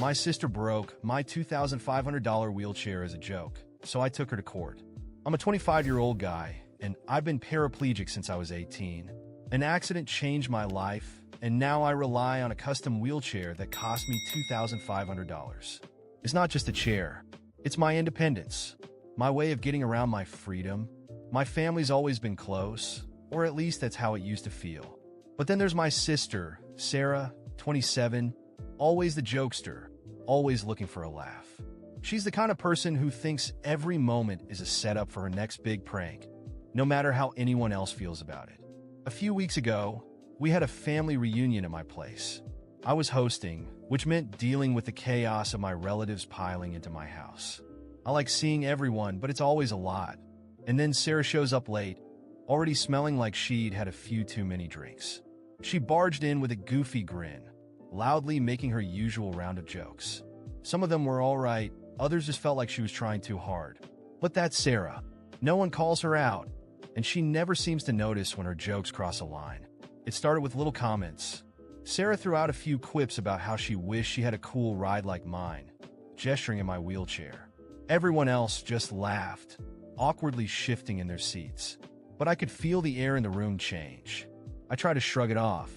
My sister broke my $2,500 wheelchair as a joke, so I took her to court. I'm a 25-year-old guy, and I've been paraplegic since I was 18. An accident changed my life, and now I rely on a custom wheelchair that cost me $2,500. It's not just a chair. It's my independence, my way of getting around my freedom. My family's always been close, or at least that's how it used to feel. But then there's my sister, Sarah, 27, always the jokester, always looking for a laugh. She's the kind of person who thinks every moment is a setup for her next big prank, no matter how anyone else feels about it. A few weeks ago, we had a family reunion at my place. I was hosting, which meant dealing with the chaos of my relatives piling into my house. I like seeing everyone, but it's always a lot. And then Sarah shows up late, already smelling like she'd had a few too many drinks. She barged in with a goofy grin, loudly making her usual round of jokes. Some of them were all right, others just felt like she was trying too hard. But that's Sarah. No one calls her out, and she never seems to notice when her jokes cross a line. It started with little comments. Sarah threw out a few quips about how she wished she had a cool ride like mine, gesturing at my wheelchair. Everyone else just laughed, awkwardly shifting in their seats. But I could feel the air in the room change. I tried to shrug it off.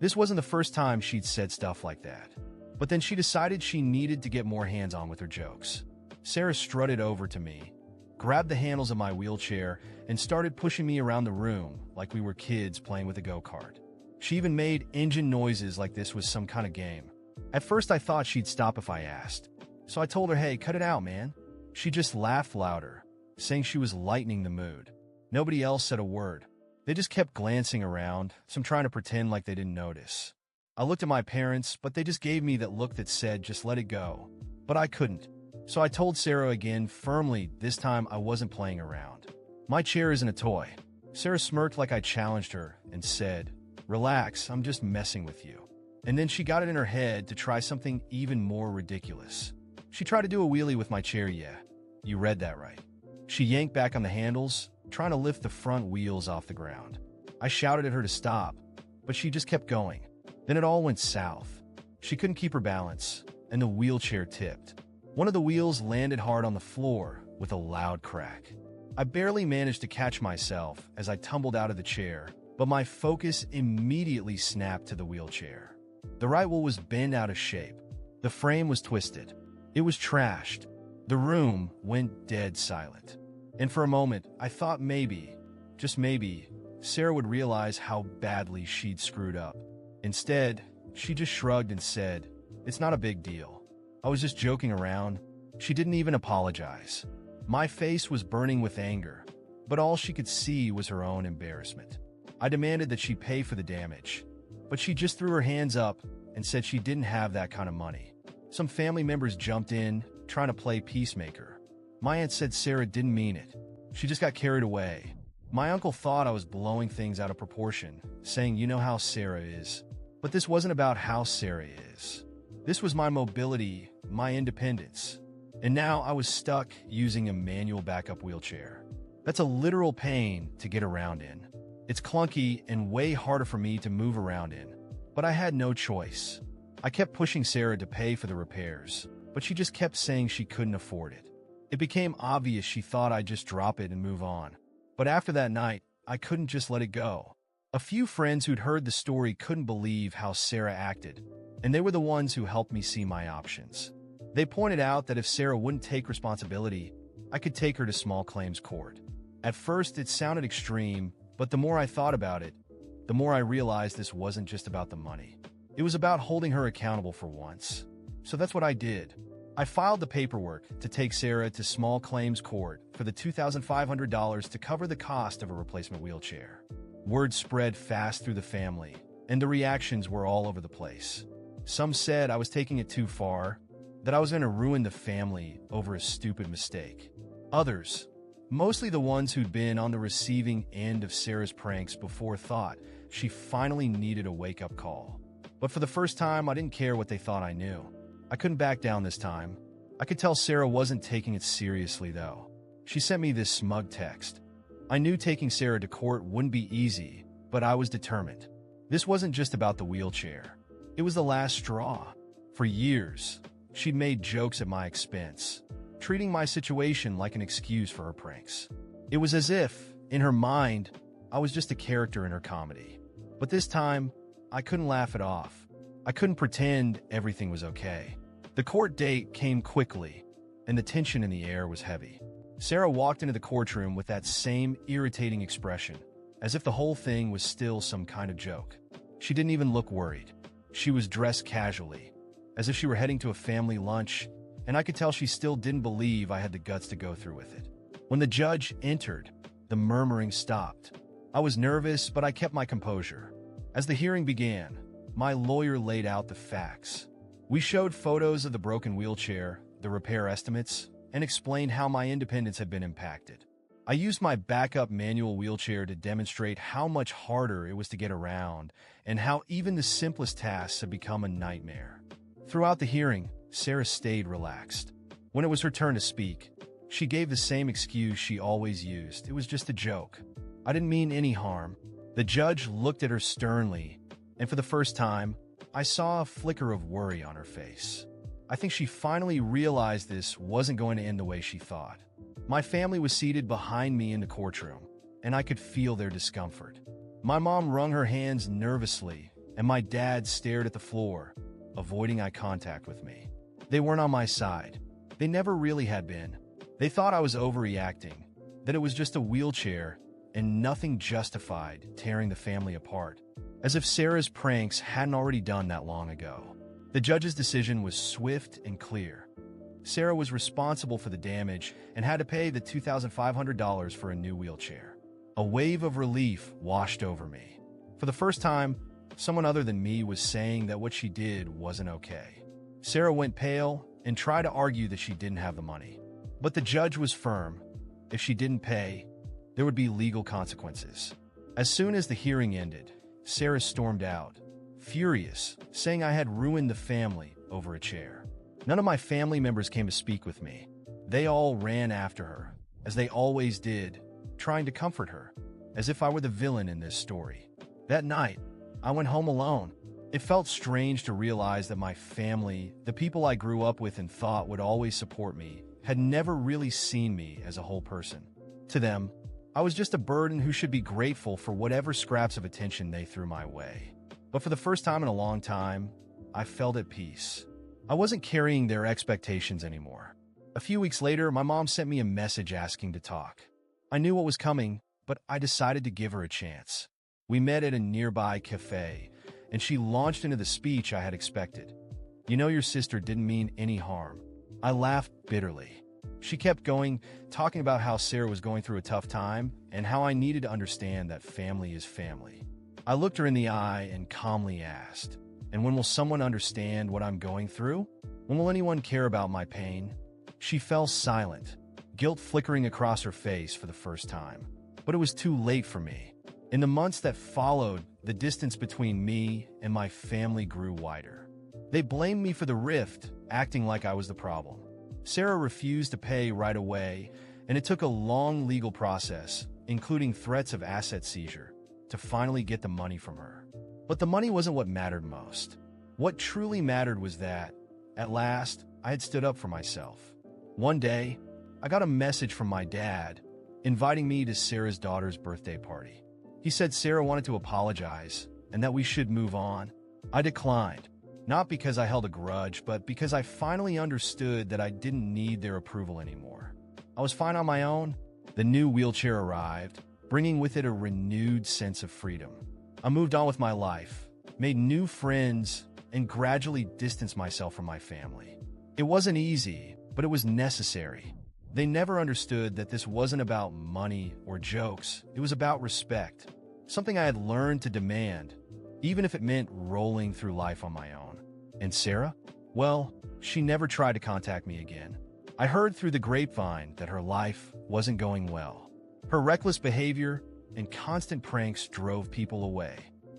This wasn't the first time she'd said stuff like that. But then she decided she needed to get more hands-on with her jokes. Sarah strutted over to me, grabbed the handles of my wheelchair, and started pushing me around the room like we were kids playing with a go-kart. She even made engine noises like this was some kind of game. At first I thought she'd stop if I asked, so I told her, "Hey, cut it out, man." She just laughed louder, saying she was lightening the mood. Nobody else said a word. They just kept glancing around, some trying to pretend like they didn't notice. I looked at my parents, but they just gave me that look that said, "Just let it go." But I couldn't. So I told Sarah again, firmly, this time I wasn't playing around. "My chair isn't a toy." Sarah smirked like I challenged her and said, "Relax, I'm just messing with you." And then she got it in her head to try something even more ridiculous. She tried to do a wheelie with my chair, yeah. You read that right. She yanked back on the handles, trying to lift the front wheels off the ground. I shouted at her to stop, but she just kept going. Then it all went south. She couldn't keep her balance, and the wheelchair tipped. One of the wheels landed hard on the floor with a loud crack. I barely managed to catch myself as I tumbled out of the chair, but my focus immediately snapped to the wheelchair. The right wheel was bent out of shape. The frame was twisted. It was trashed. The room went dead silent. And for a moment, I thought maybe, just maybe, Sarah would realize how badly she'd screwed up. Instead, she just shrugged and said, "It's not a big deal. I was just joking around." She didn't even apologize. My face was burning with anger, but all she could see was her own embarrassment. I demanded that she pay for the damage, but she just threw her hands up and said she didn't have that kind of money. Some family members jumped in, trying to play peacemaker. My aunt said Sarah didn't mean it. She just got carried away. My uncle thought I was blowing things out of proportion, saying, "You know how Sarah is." But this wasn't about how Sarah is. This was my mobility, my independence. And now I was stuck using a manual backup wheelchair. That's a literal pain to get around in. It's clunky and way harder for me to move around in. But I had no choice. I kept pushing Sarah to pay for the repairs, but she just kept saying she couldn't afford it. It became obvious she thought I'd just drop it and move on. But after that night, I couldn't just let it go. A few friends who'd heard the story couldn't believe how Sarah acted, and they were the ones who helped me see my options. They pointed out that if Sarah wouldn't take responsibility, I could take her to small claims court. At first, it sounded extreme, but the more I thought about it, the more I realized this wasn't just about the money. It was about holding her accountable for once. So that's what I did. I filed the paperwork to take Sarah to small claims court for the $2,500 to cover the cost of a replacement wheelchair. Word spread fast through the family, and the reactions were all over the place. Some said I was taking it too far, that I was going to ruin the family over a stupid mistake. Others, mostly the ones who'd been on the receiving end of Sarah's pranks before, thought she finally needed a wake-up call. But for the first time, I didn't care what they thought I knew. I couldn't back down this time. I could tell Sarah wasn't taking it seriously, though. She sent me this smug text. I knew taking Sarah to court wouldn't be easy, but I was determined. This wasn't just about the wheelchair. It was the last straw. For years, She'd made jokes at my expense, treating my situation like an excuse for her pranks. It was as if, in her mind, I was just a character in her comedy. But this time, I couldn't laugh it off. I couldn't pretend everything was okay. The court date came quickly, and the tension in the air was heavy. Sarah walked into the courtroom with that same irritating expression, as if the whole thing was still some kind of joke. She didn't even look worried. She was dressed casually, as if she were heading to a family lunch, and I could tell she still didn't believe I had the guts to go through with it. When the judge entered, the murmuring stopped. I was nervous, but I kept my composure. As the hearing began, my lawyer laid out the facts. We showed photos of the broken wheelchair, the repair estimates, and explained how my independence had been impacted. I used my backup manual wheelchair to demonstrate how much harder it was to get around and how even the simplest tasks had become a nightmare. Throughout the hearing, Sarah stayed relaxed. When it was her turn to speak, she gave the same excuse she always used. It was just a joke. I didn't mean any harm. The judge looked at her sternly, and for the first time, I saw a flicker of worry on her face. I think she finally realized this wasn't going to end the way she thought. My family was seated behind me in the courtroom, and I could feel their discomfort. My mom wrung her hands nervously, and my dad stared at the floor, avoiding eye contact with me. They weren't on my side. They never really had been. They thought I was overreacting, that it was just a wheelchair, and nothing justified tearing the family apart, as if Sarah's pranks hadn't already done that long ago. The judge's decision was swift and clear. Sarah was responsible for the damage and had to pay the $2,500 for a new wheelchair. A wave of relief washed over me. For the first time, someone other than me was saying that what she did wasn't okay. Sarah went pale and tried to argue that she didn't have the money. But the judge was firm. If she didn't pay, there would be legal consequences. As soon as the hearing ended, Sarah stormed out, furious, saying I had ruined the family over a chair. None of my family members came to speak with me. They all ran after her, as they always did, trying to comfort her, as if I were the villain in this story. That night, I went home alone. It felt strange to realize that my family, the people I grew up with and thought would always support me, had never really seen me as a whole person. To them, I was just a burden who should be grateful for whatever scraps of attention they threw my way. But for the first time in a long time, I felt at peace. I wasn't carrying their expectations anymore. A few weeks later, my mom sent me a message asking to talk. I knew what was coming, but I decided to give her a chance. We met at a nearby cafe, and she launched into the speech I had expected. "You know your sister didn't mean any harm." I laughed bitterly. She kept going, talking about how Sarah was going through a tough time and how I needed to understand that family is family. I looked her in the eye and calmly asked, "And when will someone understand what I'm going through? When will anyone care about my pain?" She fell silent, guilt flickering across her face for the first time. But it was too late for me. In the months that followed, the distance between me and my family grew wider. They blamed me for the rift, acting like I was the problem. Sarah refused to pay right away, and it took a long legal process, including threats of asset seizure, to finally get the money from her. But the money wasn't what mattered most. What truly mattered was that, at last, I had stood up for myself. One day, I got a message from my dad, inviting me to Sarah's daughter's birthday party. He said Sarah wanted to apologize, and that we should move on. I declined. Not because I held a grudge, but because I finally understood that I didn't need their approval anymore. I was fine on my own. The new wheelchair arrived, bringing with it a renewed sense of freedom. I moved on with my life, made new friends, and gradually distanced myself from my family. It wasn't easy, but it was necessary. They never understood that this wasn't about money or jokes. It was about respect, something I had learned to demand, even if it meant rolling through life on my own. And Sarah? Well, she never tried to contact me again. I heard through the grapevine that her life wasn't going well. Her reckless behavior and constant pranks drove people away.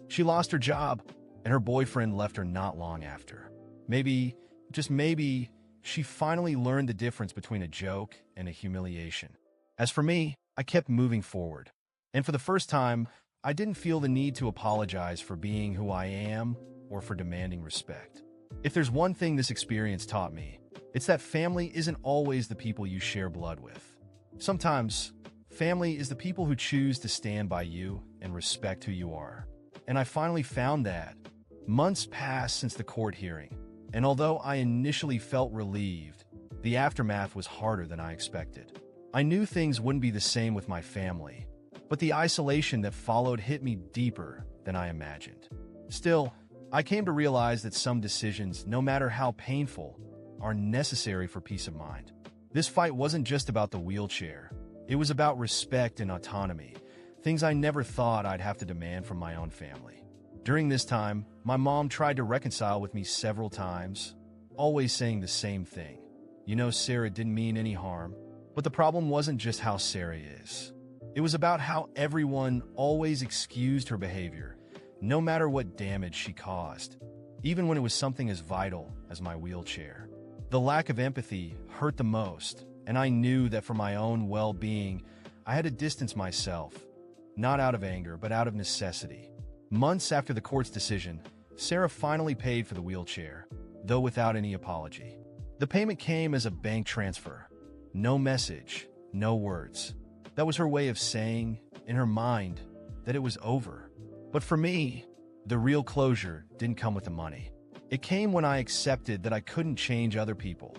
She lost her job, and her boyfriend left her not long after. Maybe, just maybe, she finally learned the difference between a joke and a humiliation. As for me, I kept moving forward. And for the first time, I didn't feel the need to apologize for being who I am or for demanding respect. If there's one thing this experience taught me, it's that family isn't always the people you share blood with. Sometimes, family is the people who choose to stand by you and respect who you are. And I finally found that. Months passed since the court hearing, and although I initially felt relieved, the aftermath was harder than I expected. I knew things wouldn't be the same with my family, but the isolation that followed hit me deeper than I imagined. Still, I came to realize that some decisions, no matter how painful, are necessary for peace of mind. This fight wasn't just about the wheelchair. It was about respect and autonomy, things I never thought I'd have to demand from my own family. During this time, my mom tried to reconcile with me several times, always saying the same thing. You know, Sarah didn't mean any harm. But the problem wasn't just how Sarah is. It was about how everyone always excused her behavior, no matter what damage she caused, even when it was something as vital as my wheelchair. The lack of empathy hurt the most, and I knew that for my own well-being, I had to distance myself, not out of anger, but out of necessity. Months after the court's decision, Sarah finally paid for the wheelchair, though without any apology. The payment came as a bank transfer. No message, no words. That was her way of saying, in her mind, that it was over. But for me, the real closure didn't come with the money. It came when I accepted that I couldn't change other people,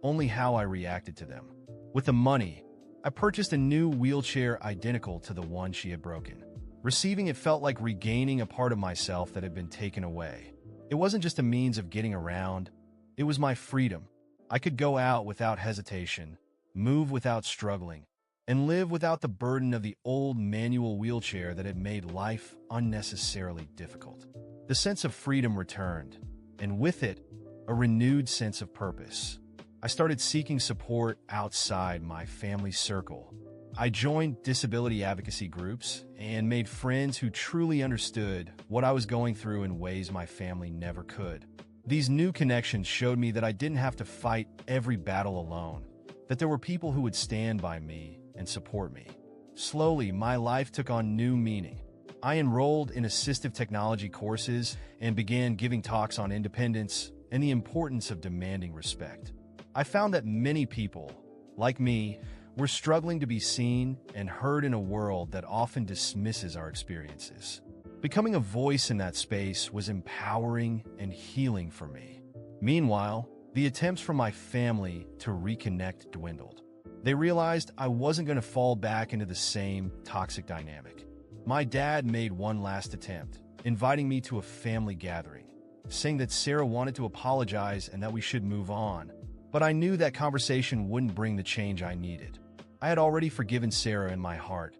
only how I reacted to them. With the money, I purchased a new wheelchair identical to the one she had broken. Receiving it felt like regaining a part of myself that had been taken away. It wasn't just a means of getting around, it was my freedom. I could go out without hesitation, move without struggling, and live without the burden of the old manual wheelchair that had made life unnecessarily difficult. The sense of freedom returned, and with it, a renewed sense of purpose. I started seeking support outside my family circle. I joined disability advocacy groups and made friends who truly understood what I was going through in ways my family never could. These new connections showed me that I didn't have to fight every battle alone, that there were people who would stand by me and support me. Slowly, my life took on new meaning. I enrolled in assistive technology courses and began giving talks on independence and the importance of demanding respect. I found that many people, like me, were struggling to be seen and heard in a world that often dismisses our experiences. Becoming a voice in that space was empowering and healing for me. Meanwhile, the attempts from my family to reconnect dwindled. They realized I wasn't going to fall back into the same toxic dynamic. My dad made one last attempt, inviting me to a family gathering, saying that Sarah wanted to apologize and that we should move on. But I knew that conversation wouldn't bring the change I needed. I had already forgiven Sarah in my heart,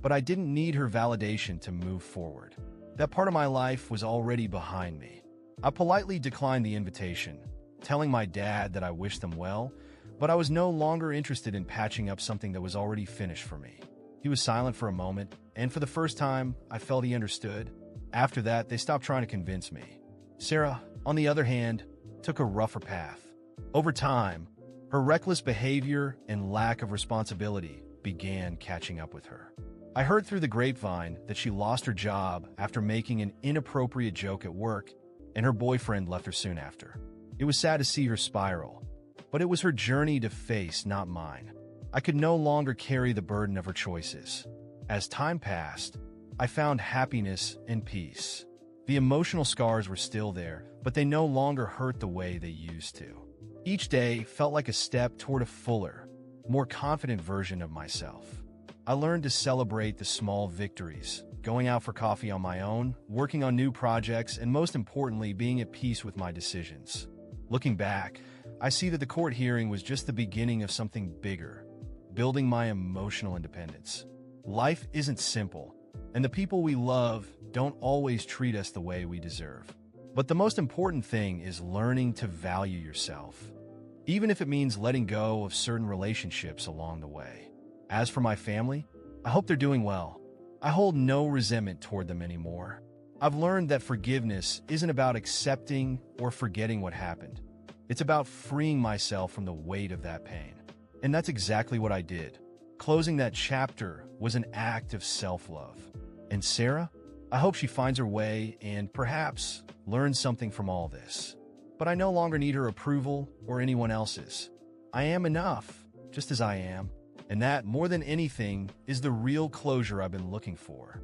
but I didn't need her validation to move forward. That part of my life was already behind me. I politely declined the invitation, telling my dad that I wished them well, but I was no longer interested in patching up something that was already finished for me. He was silent for a moment, and for the first time, I felt he understood. After that, they stopped trying to convince me. Sarah, on the other hand, took a rougher path. Over time, her reckless behavior and lack of responsibility began catching up with her. I heard through the grapevine that she lost her job after making an inappropriate joke at work, and her boyfriend left her soon after. It was sad to see her spiral, but it was her journey to face, not mine. I could no longer carry the burden of her choices. As time passed, I found happiness and peace. The emotional scars were still there, but they no longer hurt the way they used to. Each day felt like a step toward a fuller, more confident version of myself. I learned to celebrate the small victories, going out for coffee on my own, working on new projects, and most importantly, being at peace with my decisions. Looking back, I see that the court hearing was just the beginning of something bigger, building my emotional independence. Life isn't simple, and the people we love don't always treat us the way we deserve. But the most important thing is learning to value yourself, even if it means letting go of certain relationships along the way. As for my family, I hope they're doing well. I hold no resentment toward them anymore. I've learned that forgiveness isn't about accepting or forgetting what happened. It's about freeing myself from the weight of that pain. And that's exactly what I did. Closing that chapter was an act of self-love. And Sarah, I hope she finds her way and perhaps learns something from all this. but I no longer need her approval or anyone else's. I am enough, just as I am, and that, more than anything, is the real closure I've been looking for.